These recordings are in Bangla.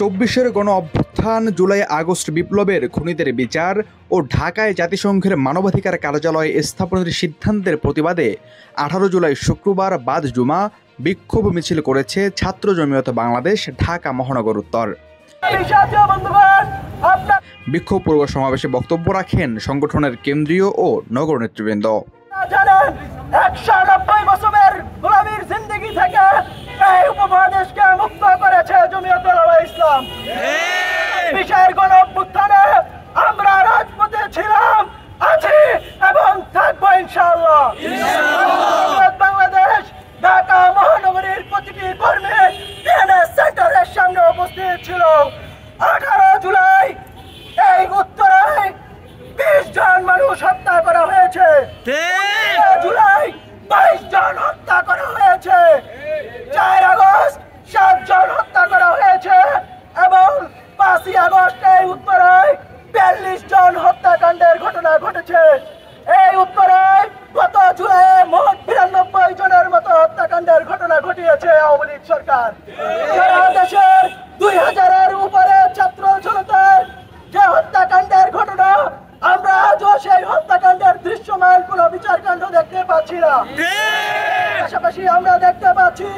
২০২৪-এর গণ অভ্যুত্থান, জুলাই আগস্ট বিপ্লবের খুনিদের বিচার ও ঢাকায় জাতিসংঘের মানবাধিকার কার্যালয় স্থাপনের সিদ্ধান্তের প্রতিবাদে ১৮ জুলাই শুক্রবার বাদ জুমা বিক্ষোভ মিছিল করেছে ছাত্র জমিয়ত বাংলাদেশ ঢাকা মহানগর উত্তর। বিক্ষোভ পূর্ব সমাবেশে বক্তব্য রাখেন সংগঠনের কেন্দ্রীয় ও নগর নেতৃবৃন্দ। ১৯৯ বছরের গোলামীর জিন্দেগি থেকে এই উপমহাদেশকে মুক্ত করেছে জমিয়ত উলামা ইসলাম। বিশের গণ অভ্যুত্থানে আমরা রাজপথে ছিলাম, আছি এবং থাকবো ইনশাআল্লাহ। বাংলাদেশ ঢাকা মহানগরীর প্রতিটি কর্মী বিএনএস সেন্টারের সামনে উপস্থিত ছিল। ১৮ জুলাই এই উত্তরায় ২০ জন মানুষ হত্যা করা হয়েছে। জুলাই ২২ জন হত্যা করা হয়েছে। ৪ আগস্ট ৭ জন হত্যা করা হয়েছে এবং ৫ই আগস্ট এই উত্তরায় ৪২ জন হত্যাকাণ্ডের ঘটনা ঘটেছে। এই উত্তরায় গত জুলাইয়ে মোট ৯২ জনের মতো হত্যাকাণ্ডের ঘটনা ঘটিয়েছে আওয়ামী লীগ সরকার। সারা দেশের ২০০০-এর উপরে ছাত্র জনতার যে হত্যাকাণ্ডের ঘটনা, আমরা আজও সেই হত্যাকাণ্ডের দৃশ্যমান কোনো বিচারকাণ্ড দেখতে পাচ্ছি না। পাশাপাশি আমরা দেখতে পাচ্ছি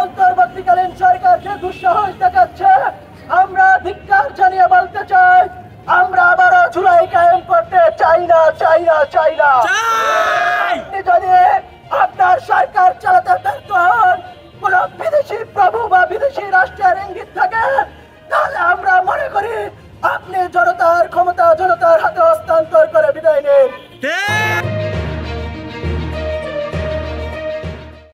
অন্তর্বর্তীকালীন সরকারকে দুঃসাহস দেখাচ্ছে। আমরা ধিক্কার জানিয়ে বলতে চাই, আমরা আবারও জুলাই কায়েম করতে চাই না। যদি আপনার সরকার চালাতে ব্যর্থ হন, কোন বিদেশি প্রভু বা বিদেশি রাষ্ট্রের ইঙ্গিত থাকে, তাহলে আমরা মনে করি আপনি জনতার ক্ষমতা, জনতার